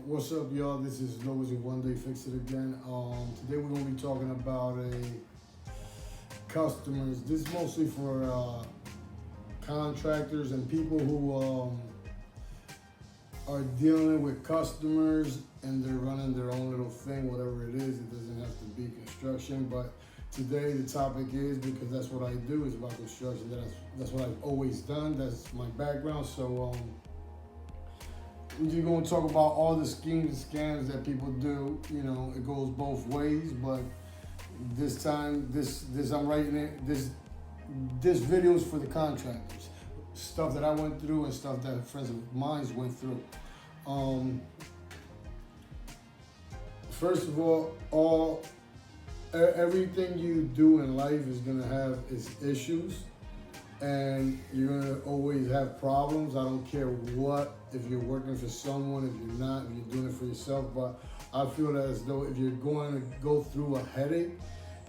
What's up, y'all? This is Lois with One Day Fix It Again. Today we're gonna be talking about customers. This is mostly for contractors and people who are dealing with customers and they're running their own little thing, whatever it is. It doesn't have to be construction, but today the topic is, because that's what I do, is about construction. That's what I've always done. That's my background. So we're just going to talk about all the schemes and scams that people do. You know, it goes both ways, but this time, this I'm writing it. This video is for the contractors. Stuff that I went through and stuff that friends of mine went through. First of all, everything you do in life is gonna have its issues, and you're gonna always have problems. I don't care what, if you're working for someone, if you're not, if you're doing it for yourself. But I feel that as though if you're going to go through a headache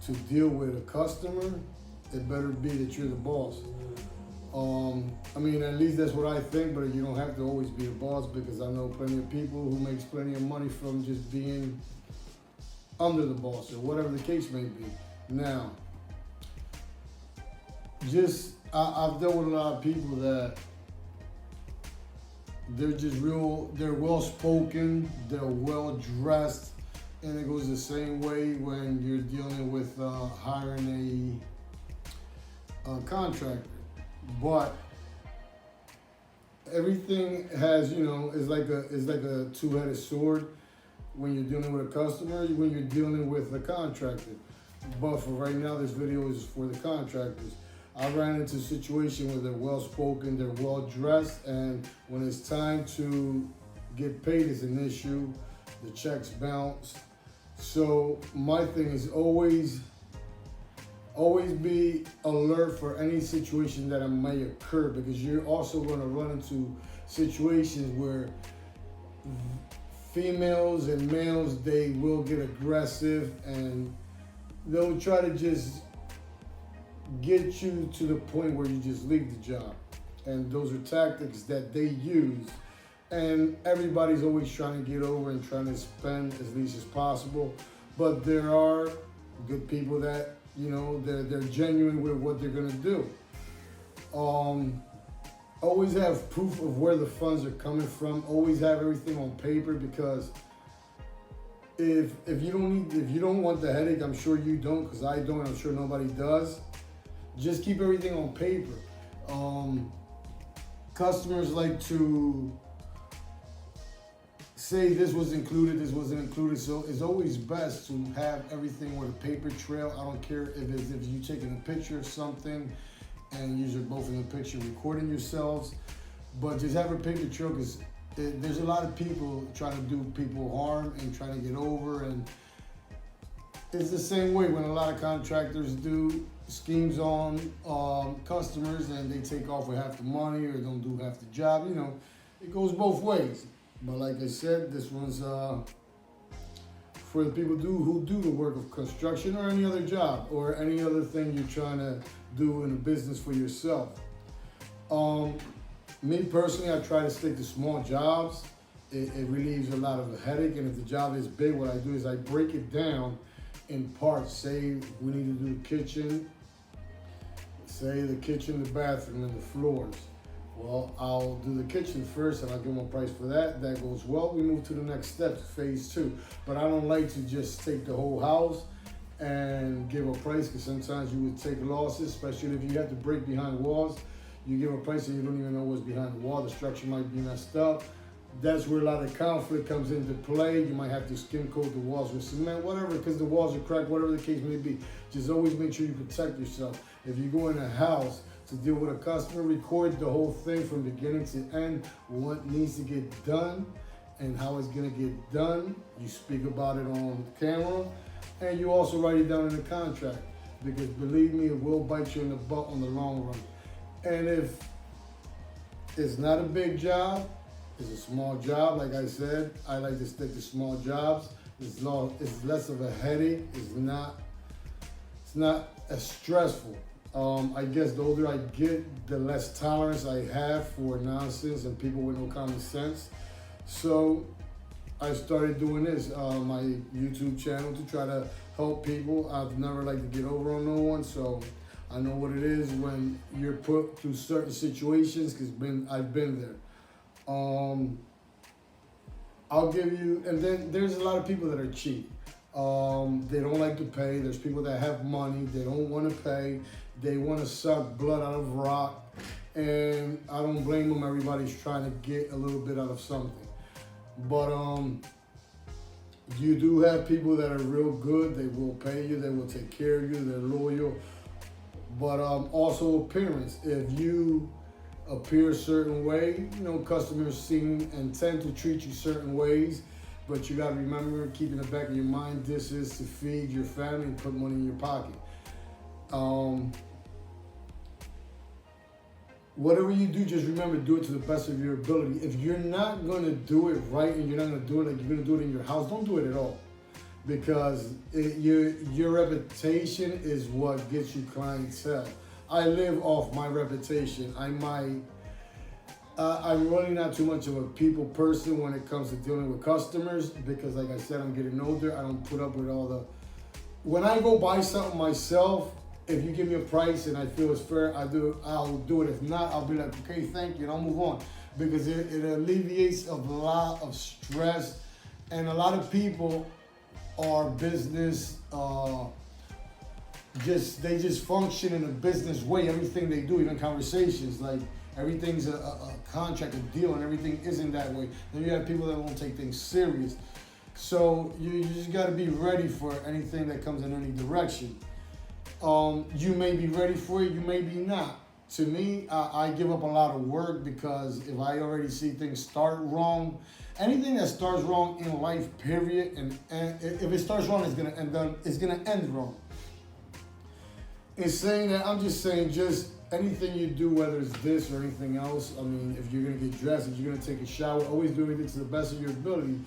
to deal with a customer, it better be that you're the boss. I mean, at least that's what I think, but you don't have to always be the boss, because I know plenty of people who makes plenty of money from just being under the boss, or whatever the case may be. Now, I've dealt with a lot of people that they're they're well-spoken, they're well-dressed, and it goes the same way when you're dealing with hiring a contractor. But everything has, is like a two-headed sword when you're dealing with a customer, when you're dealing with a contractor. But for right now, this video is for the contractors. I ran into a situation where they're well-spoken, they're well-dressed, and when it's time to get paid is an issue, the checks bounce. So my thing is always be alert for any situation that may occur, because you're also going to run into situations where females and males, they will get aggressive and they'll try to just get you to the point where you just leave the job. And those are tactics that they use, and everybody's always trying to get over and trying to spend as least as possible. But there are good people that, they're genuine with what they're gonna do. Always have proof of where the funds are coming from. Always have everything on paper, because if you don't want the headache, I'm sure you don't, because I don't, I'm sure nobody does. Just keep everything on paper. Customers like to say this was included, this wasn't included. So it's always best to have everything with a paper trail. I don't care if you taking a picture of something and you're both in the picture recording yourselves, but just have a paper trail, because there's a lot of people trying to do people harm and trying to get over. And it's the same way when a lot of contractors do schemes on customers, and they take off with half the money or don't do half the job. It goes both ways. But like I said, this one's for the people who do the work of construction or any other job or any other thing you're trying to do in a business for yourself. Me personally, I try to stick to small jobs. It relieves a lot of a headache. And if the job is big, what I do is I break it down in parts. Say we need to do the kitchen, say the kitchen, the bathroom, and the floors. Well, I'll do the kitchen first, and I'll give them a price for that. That goes well, we move to the next step, phase 2. But I don't like to just take the whole house and give a price, because sometimes you would take losses, especially if you have to break behind walls. You give a price and you don't even know what's behind the wall. The structure might be messed up. That's where a lot of conflict comes into play. You might have to skim coat the walls with cement, whatever, because the walls are cracked, whatever the case may be. Just always make sure you protect yourself. If you go in a house to deal with a customer, record the whole thing from beginning to end, what needs to get done and how it's gonna get done. You speak about it on camera, and you also write it down in the contract, because believe me, it will bite you in the butt on the long run. And if it's not a big job, it's a small job, like I said, I like to stick to small jobs. It's less of a headache. It's not as stressful. I guess the older I get, the less tolerance I have for nonsense and people with no common sense. So I started doing this, my YouTube channel, to try to help people. I've never liked to get over on no one, so I know what it is when you're put through certain situations, because I've been there. I'll give you, and then there's a lot of people that are cheap. They don't like to pay. There's people that have money. They don't want to pay. They want to suck blood out of rock. And I don't blame them. Everybody's trying to get a little bit out of something. But you do have people that are real good. They will pay you. They will take care of you. They're loyal. But also appearance. If you appear a certain way, you know, customers seem and tend to treat you certain ways. But you got to remember, keep in the back of your mind, this is to feed your family and put money in your pocket. Whatever you do, just remember, do it to the best of your ability. If you're not going to do it right and you're not going to do it like you're going to do it in your house, don't do it at all. Because your reputation is what gets you clientele. I live off my reputation. I'm really not too much of a people person when it comes to dealing with customers, because like I said, I'm getting older. I don't put up with all the... When I go buy something myself, if you give me a price and I feel it's fair, I'll do it. If not, I'll be like, okay, thank you, and I'll move on. Because it alleviates a lot of stress, and a lot of people are business, they just function in a business way. Everything they do, even conversations, like everything's a contract, a deal, and everything isn't that way. Then you have people that won't take things serious. So you just got to be ready for anything that comes in any direction. You may be ready for it, you may be not. To me, I give up a lot of work, because if I already see things start wrong, anything that starts wrong in life, period, and if it starts wrong, it's gonna end wrong. In saying that, I'm just saying, just anything you do, whether it's this or anything else, I mean, if you're gonna get dressed, if you're gonna take a shower, always do everything to the best of your ability,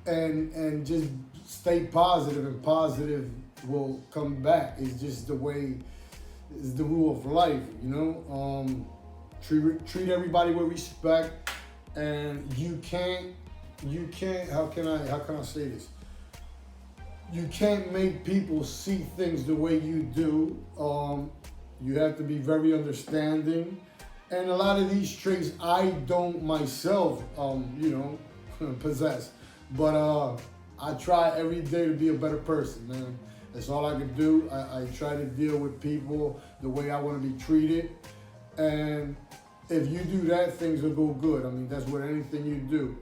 and just stay positive, and positive will come back. It's just the way, it's the rule of life, you know. Treat everybody with respect, and you can't. How can I say this? You can't make people see things the way you do. You have to be very understanding, and a lot of these traits I don't myself, possess. But I try every day to be a better person, man. That's all I can do. I try to deal with people the way I want to be treated. And if you do that, things will go good. I mean, that's what anything you do.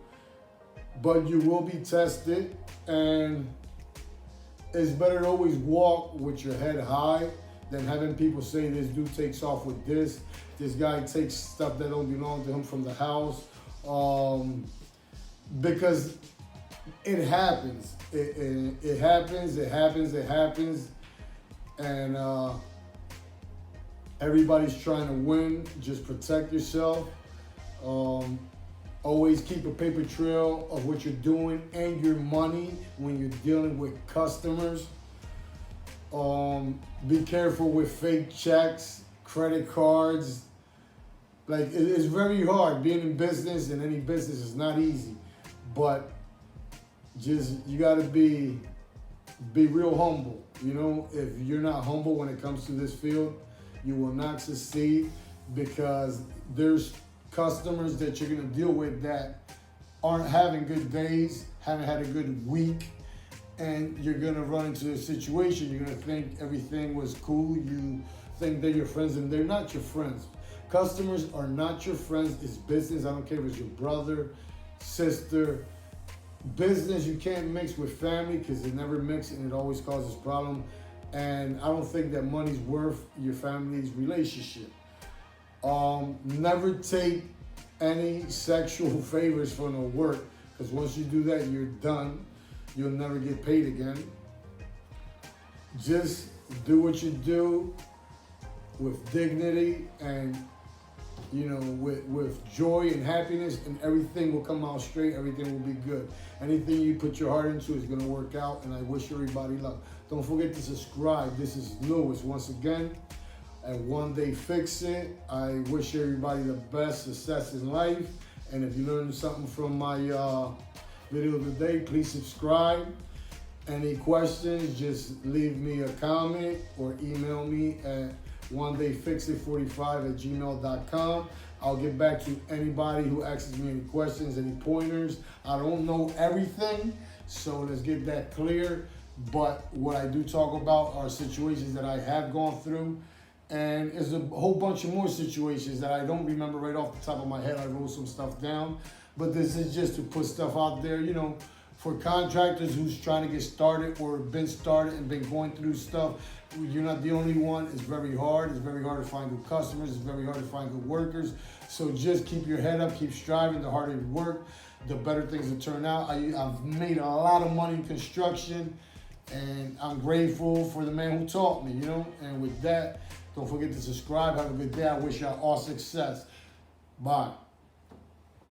But you will be tested, and it's better to always walk with your head high than having people say this dude takes off with this guy takes stuff that don't belong to him from the house. Because it happens. It happens, and everybody's trying to win. Just protect yourself. Always keep a paper trail of what you're doing and your money when you're dealing with customers. Be careful with fake checks, credit cards. Like, it's very hard. Being in business, and any business, is not easy, but you gotta be real humble. You know, if you're not humble when it comes to this field, you will not succeed, because there's customers that you're gonna deal with that aren't having good days, haven't had a good week, and you're gonna run into a situation, you're gonna think everything was cool, you think they're your friends, and they're not your friends. Customers are not your friends. It's business. I don't care if it's your brother, sister. Business you can't mix with family, because it never mixes, and it always causes problem. And I don't think that money's worth your family's relationship. Never take any sexual favors for no work, because once you do that, you're done. You'll never get paid again. Just do what you do with dignity, and with joy and happiness, and everything will come out straight. Everything will be good. Anything you put your heart into is going to work out, and I wish everybody luck. Don't forget to subscribe. This is Lewis once again, and One Day Fix It. I wish everybody the best success in life, and if you learned something from my video of the day. Please subscribe. Any questions, just leave me a comment or email me at onedayfixit45@gmail.com. I'll get back to anybody who asks me any questions, any pointers. I don't know everything, so let's get that clear. But what I do talk about are situations that I have gone through. And there's a whole bunch of more situations that I don't remember right off the top of my head. I wrote some stuff down. But this is just to put stuff out there, you know, for contractors who's trying to get started or been started and been going through stuff. You're not the only one. It's very hard. It's very hard to find good customers. It's very hard to find good workers. So just keep your head up, keep striving. The harder you work, the better things will turn out. I've made a lot of money in construction, and I'm grateful for the man who taught me, you know. And with that, don't forget to subscribe. Have a good day. I wish y'all all success. Bye.